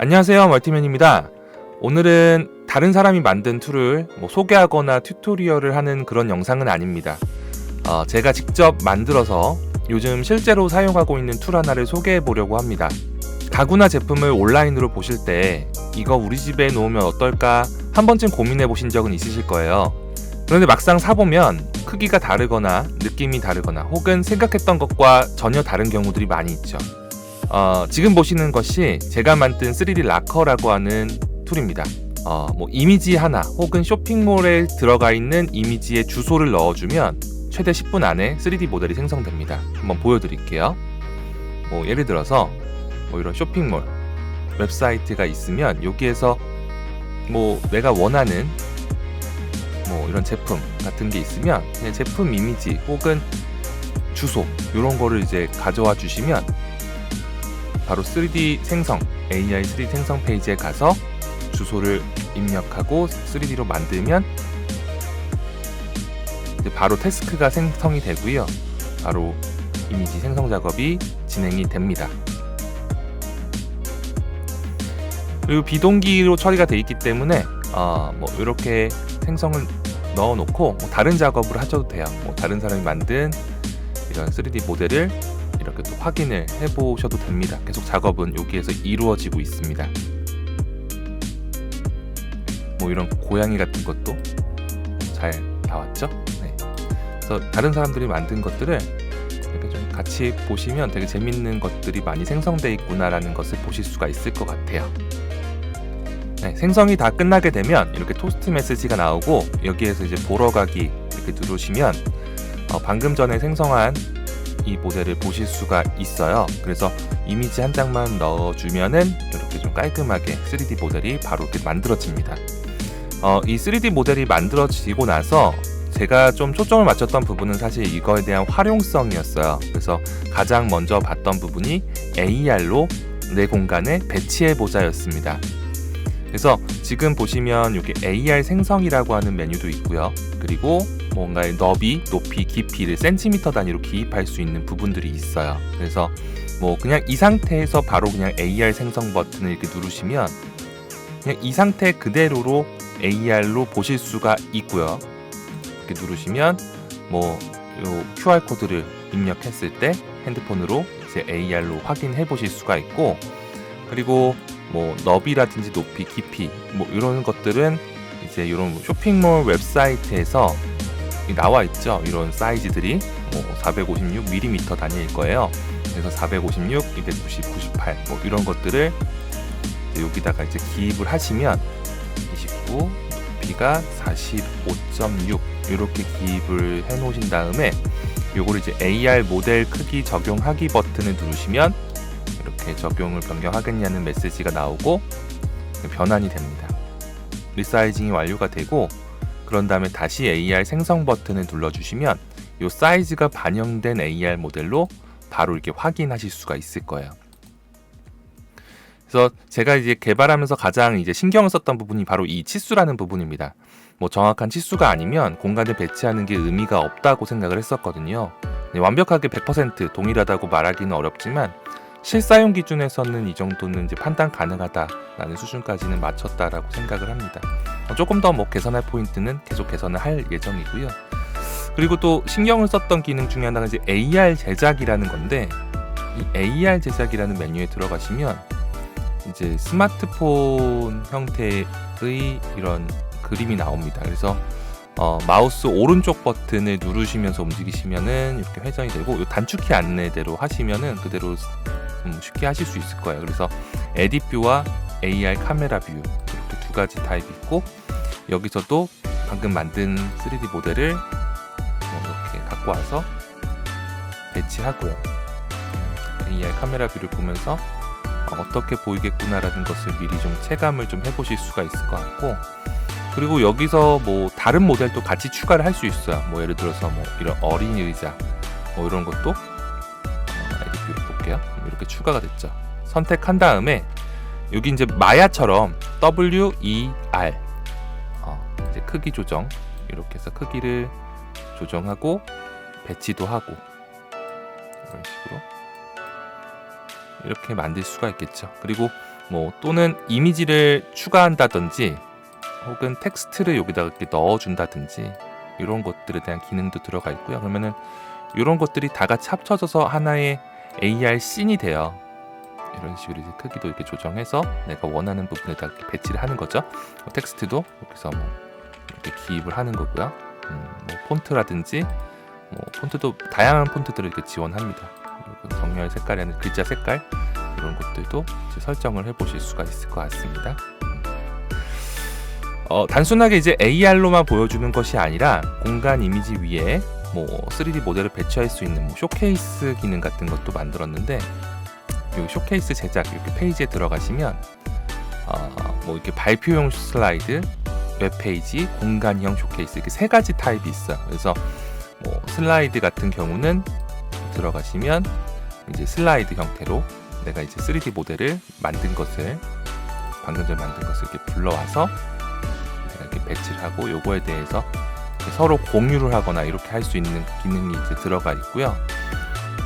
안녕하세요, 멀티맨입니다. 오늘은 다른 사람이 만든 툴을 소개하거나 튜토리얼을 하는 그런 영상은 아닙니다. 제가 직접 만들어서 요즘 실제로 사용하고 있는 툴 하나를 소개해 보려고 합니다. 가구나 제품을 온라인으로 보실 때 이거 우리 집에 놓으면 어떨까 한 번쯤 고민해 보신 적은 있으실 거예요. 그런데 막상 사보면 크기가 다르거나 느낌이 다르거나 혹은 생각했던 것과 전혀 다른 경우들이 많이 있죠. 지금 보시는 것이 제가 만든 3D 락커라고 하는 툴입니다. 이미지 하나 혹은 쇼핑몰에 들어가 있는 이미지에 주소를 넣어주면 최대 10분 안에 3D 모델이 생성됩니다. 한번 보여드릴게요. 예를 들어서 이런 쇼핑몰 웹사이트가 있으면 여기에서 내가 원하는 이런 제품 같은 게 있으면 그냥 제품 이미지 혹은 주소 이런 거를 이제 가져와 주시면 바로 3D 생성, AI 3D 생성 페이지에 가서 주소를 입력하고 3D로 만들면 이제 바로 태스크가 생성이 되고요. 바로 이미지 생성 작업이 진행이 됩니다. 그리고 비동기로 처리가 되어 있기 때문에 이렇게 생성을 넣어놓고 다른 작업을 하셔도 돼요. 다른 사람이 만든 이런 3D 모델을 이렇게 또 확인을 해보셔도 됩니다. 계속 작업은 여기에서 이루어지고 있습니다. 이런 고양이 같은 것도 잘 나왔죠? 네. 그래서 다른 사람들이 만든 것들을 이렇게 좀 같이 보시면 되게 재밌는 것들이 많이 생성되어 있구나라는 것을 보실 수가 있을 것 같아요. 네, 생성이 다 끝나게 되면 이렇게 토스트 메시지가 나오고 여기에서 이제 보러 가기 이렇게 누르시면 방금 전에 생성한 이 모델을 보실 수가 있어요. 그래서 이미지 한 장만 넣어주면은 이렇게 좀 깔끔하게 3D 모델이 바로 이렇게 만들어집니다. 이 3D 모델이 만들어지고 나서 제가 좀 초점을 맞췄던 부분은 사실 이거에 대한 활용성이었어요. 그래서 가장 먼저 봤던 부분이 AR로 내 공간에 배치해보자였습니다. 그래서 지금 보시면 여기 AR 생성이라고 하는 메뉴도 있고요. 그리고 뭔가의 너비, 높이, 깊이를 센티미터 단위로 기입할 수 있는 부분들이 있어요. 그래서 그냥 이 상태에서 바로 그냥 AR 생성 버튼을 이렇게 누르시면 그냥 이 상태 그대로로 AR로 보실 수가 있고요. 이렇게 누르시면 요 QR 코드를 입력했을 때 핸드폰으로 이제 AR로 확인해 보실 수가 있고, 그리고 너비라든지 높이, 깊이 이런 것들은 이제 이런 쇼핑몰 웹사이트에서 나와 있죠. 이런 사이즈들이 456mm 단위일 거예요. 그래서 456, 290, 98 이런 것들을 여기다가 이제 기입을 하시면 29, 높이가 45.6 이렇게 기입을 해 놓으신 다음에 요거를 이제 AR 모델 크기 적용하기 버튼을 누르시면 이렇게 적용을 변경하겠냐는 메시지가 나오고 변환이 됩니다. 리사이징이 완료가 되고, 그런 다음에 다시 AR 생성 버튼을 눌러주시면 이 사이즈가 반영된 AR 모델로 바로 이렇게 확인하실 수가 있을 거예요. 그래서 제가 이제 개발하면서 가장 이제 신경을 썼던 부분이 바로 이 치수라는 부분입니다. 정확한 치수가 아니면 공간에 배치하는 게 의미가 없다고 생각을 했었거든요. 완벽하게 100% 동일하다고 말하기는 어렵지만 실사용 기준에서는 이 정도는 이제 판단 가능하다라는 수준까지는 맞췄다라고 생각을 합니다. 조금 더 개선할 포인트는 계속 개선을 할 예정이고요. 그리고 또 신경을 썼던 기능 중에 하나가 이제 AR 제작이라는 건데, 이 AR 제작이라는 메뉴에 들어가시면 이제 스마트폰 형태의 이런 그림이 나옵니다. 그래서 마우스 오른쪽 버튼을 누르시면서 움직이시면은 이렇게 회전이 되고, 이 단축키 안내대로 하시면은 그대로 쉽게 하실 수 있을 거예요. 그래서 에딧 뷰와 AR 카메라 뷰 이렇게 두 가지 타입이 있고, 여기서도 방금 만든 3D 모델을 이렇게 갖고 와서 배치하고요. AR 카메라 뷰를 보면서 어떻게 보이겠구나라는 것을 미리 좀 체감을 좀 해보실 수가 있을 것 같고, 그리고 여기서 다른 모델도 같이 추가를 할 수 있어요. 예를 들어서 이런 어린이 의자 이런 것도 에딧 뷰를 볼게요. 이렇게 추가가 됐죠. 선택한 다음에 여기 이제 마야처럼 WER 이제 크기 조정 이렇게 해서 크기를 조정하고 배치도 하고 이런 식으로 이렇게 만들 수가 있겠죠. 그리고 뭐 또는 이미지를 추가한다든지 혹은 텍스트를 여기다가 이렇게 넣어준다든지 이런 것들에 대한 기능도 들어가 있고요. 그러면은 이런 것들이 다 같이 합쳐져서 하나의 AR 씬이 돼요. 이런 식으로 이제 크기도 이렇게 조정해서 내가 원하는 부분에다 이렇게 배치를 하는 거죠. 텍스트도 여기서 뭐 이렇게 기입을 하는 거고요. 뭐 폰트라든지 뭐 폰트도 다양한 폰트들을 이렇게 지원합니다. 그리고 정렬 색깔이 아니라 글자 색깔 이런 것들도 이제 설정을 해보실 수가 있을 것 같습니다. 단순하게 이제 AR로만 보여주는 것이 아니라 공간 이미지 위에 뭐 3D 모델을 배치할 수 있는 뭐 쇼케이스 기능 같은 것도 만들었는데, 이 쇼케이스 제작 이렇게 페이지에 들어가시면 뭐 이렇게 발표용 슬라이드, 웹페이지, 공간형 쇼케이스 이렇게 세 가지 타입이 있어요. 그래서 뭐 슬라이드 같은 경우는 들어가시면 이제 슬라이드 형태로 내가 이제 3D 모델을 만든 것을 방금 전에 만든 것을 이렇게 불러와서 내가 이렇게 배치를 하고 요거에 대해서 서로 공유를 하거나 이렇게 할 수 있는 기능이 이제 들어가 있고요.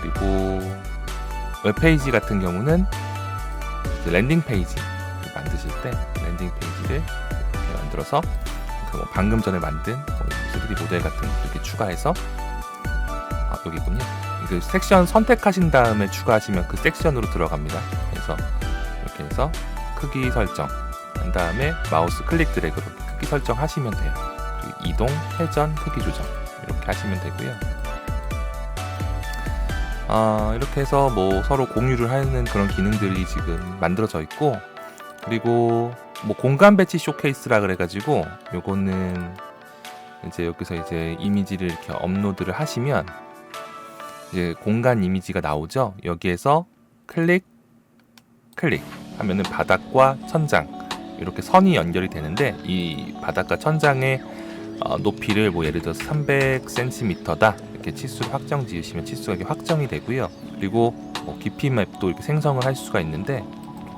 그리고 웹페이지 같은 경우는 이제 랜딩 페이지 만드실 때 랜딩 페이지를 이렇게 만들어서 뭐 방금 전에 만든 3D 모델 같은 거 이렇게 추가해서 여기군요. 그 섹션 선택하신 다음에 추가하시면 그 섹션으로 들어갑니다. 그래서 이렇게 해서 크기 설정 한 다음에 마우스 클릭 드래그로 크기 설정하시면 돼요. 그리고 이동, 회전, 크기 조정 이렇게 하시면 되고요. 이렇게 해서 뭐 서로 공유를 하는 그런 기능들이 지금 만들어져 있고, 그리고 뭐 공간 배치 쇼케이스라 그래가지고 요거는 이제 여기서 이제 이미지를 이렇게 업로드를 하시면 이제 공간 이미지가 나오죠. 여기에서 클릭 하면은 바닥과 천장 이렇게 선이 연결이 되는데, 이 바닥과 천장의 높이를 뭐 예를 들어서 300cm다 이렇게 치수를 확정 지으시면 치수가 이렇게 확정이 되고요. 그리고 뭐 깊이 맵도 이렇게 생성을 할 수가 있는데,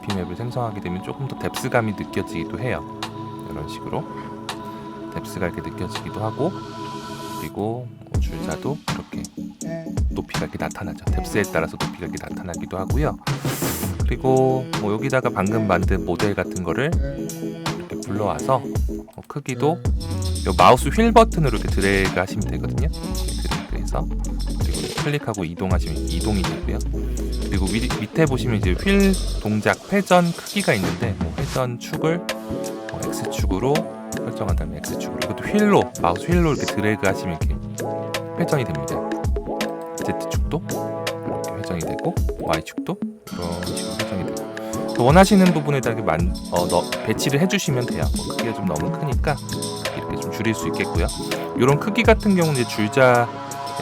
깊이 맵을 생성하게 되면 조금 더 뎁스감이 느껴지기도 해요. 이런 식으로 뎁스가 이렇게 느껴지기도 하고, 그리고 뭐 줄자도 이렇게 높이가 이렇게 나타나죠. 뎁스에 따라서 높이가 이렇게 나타나기도 하고요. 그리고 뭐 여기다가 방금 만든 모델 같은 거를 이렇게 불러와서 크기도 요 마우스 휠 버튼으로 이렇게 드래그 하시면 되거든요. 드래그해서 그리고 클릭하고 이동하시면 이동이 되고요. 그리고 밑에 보시면 이제 휠 동작 회전 크기가 있는데, 뭐 회전 축을 X축으로 설정한 다음에 X축으로, 이것도 휠로 마우스 휠로 이렇게 드래그 하시면 이렇게 회전이 됩니다. Z축도 이렇게 회전이 되고 Y축도 이런 식으로 회전이 되고, 원하시는 부분에다 이렇게 배치를 해주시면 돼요. 뭐 크기가 좀 너무 크니까 이렇게 좀 줄일 수 있겠고요. 이런 크기 같은 경우는 이제 줄자에다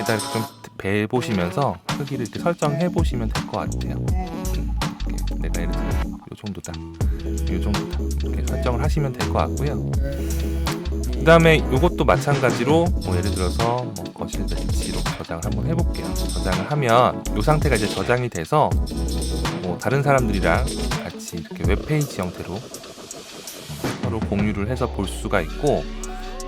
이렇게 좀 배보시면서 크기를 이렇게 설정해 보시면 될 것 같아요. 내가 예를 들어 이 정도다, 이렇게 설정을 하시면 될 것 같고요. 그 다음에 이것도 마찬가지로 뭐 예를 들어서 뭐 거실 배치로 저장을 한번 해볼게요. 저장을 하면 이 상태가 이제 저장이 돼서 뭐 다른 사람들이랑 같이 이렇게 웹페이지 형태로 서로 공유를 해서 볼 수가 있고,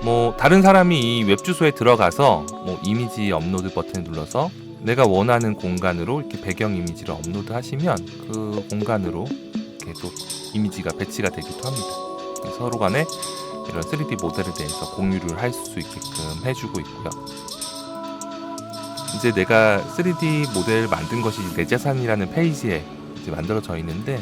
뭐 다른 사람이 이 웹 주소에 들어가서 뭐 이미지 업로드 버튼을 눌러서 내가 원하는 공간으로 이렇게 배경 이미지를 업로드 하시면 그 공간으로 이렇게 또 이미지가 배치가 되기도 합니다. 서로 간에 이런 3D 모델에 대해서 공유를 할 수 있게끔 해주고 있고요. 이제 내가 3D 모델 만든 것이 내 자산이라는 페이지에 이제 만들어져 있는데,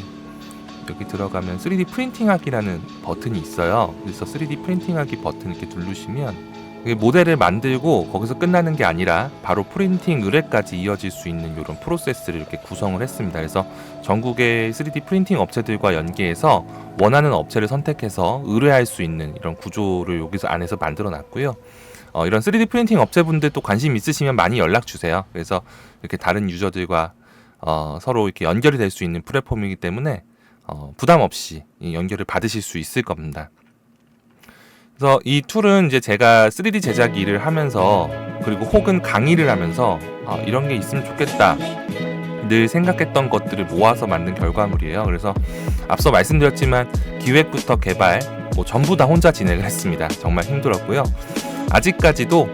여기 들어가면 3D 프린팅하기라는 버튼이 있어요. 그래서 3D 프린팅하기 버튼 이렇게 누르시면 모델을 만들고 거기서 끝나는 게 아니라 바로 프린팅 의뢰까지 이어질 수 있는 이런 프로세스를 이렇게 구성을 했습니다. 그래서 전국의 3D 프린팅 업체들과 연계해서 원하는 업체를 선택해서 의뢰할 수 있는 이런 구조를 여기서 안에서 만들어 놨고요. 이런 3D 프린팅 업체분들도 관심 있으시면 많이 연락 주세요. 그래서 이렇게 다른 유저들과 서로 이렇게 연결이 될 수 있는 플랫폼이기 때문에 부담 없이 연결을 받으실 수 있을 겁니다. 그래서 이 툴은 이제 제가 3D 제작 일을 하면서, 그리고 혹은 강의를 하면서 이런 게 있으면 좋겠다 늘 생각했던 것들을 모아서 만든 결과물이에요. 그래서 앞서 말씀드렸지만 기획부터 개발 뭐 전부 다 혼자 진행을 했습니다. 정말 힘들었고요. 아직까지도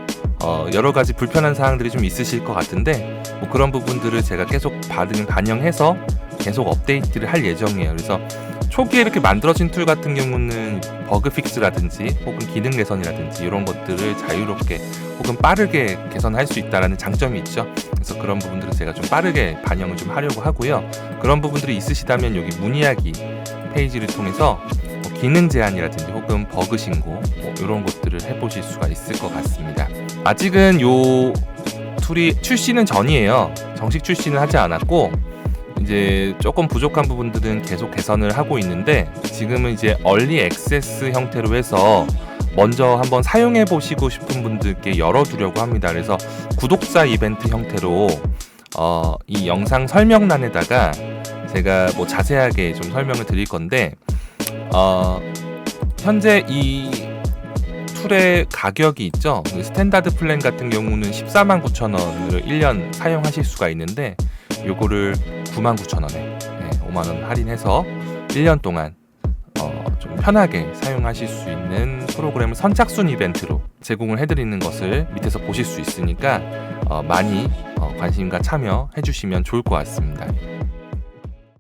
여러 가지 불편한 사항들이 좀 있으실 것 같은데, 뭐 그런 부분들을 제가 계속 반영해서 계속 업데이트를 할 예정이에요. 그래서 초기에 이렇게 만들어진 툴 같은 경우는 버그 픽스라든지 혹은 기능 개선이라든지 이런 것들을 자유롭게 혹은 빠르게 개선할 수 있다는 장점이 있죠. 그래서 그런 부분들을 제가 좀 빠르게 반영을 좀 하려고 하고요. 그런 부분들이 있으시다면 여기 문의하기 페이지를 통해서 기능 제한이라든지 혹은 버그 신고 이런 것들을 해보실 수가 있을 것 같습니다. 아직은 요 툴이 출시는 전이에요. 정식 출시는 하지 않았고 이제 조금 부족한 부분들은 계속 개선을 하고 있는데 지금은 이제 얼리 액세스 형태로 해서 먼저 한번 사용해 보시고 싶은 분들께 열어두려고 합니다. 그래서 구독자 이벤트 형태로 이 영상 설명란에다가 제가 뭐 자세하게 좀 설명을 드릴 건데 현재 이 툴의 가격이 있죠. 스탠다드 플랜 같은 경우는 149,000원을 1년 사용하실 수가 있는데 요거를 99,000원에 5만원 할인해서 1년 동안 좀 편하게 사용하실 수 있는 프로그램을 선착순 이벤트로 제공을 해드리는 것을 밑에서 보실 수 있으니까 많이 관심과 참여해 주시면 좋을 것 같습니다.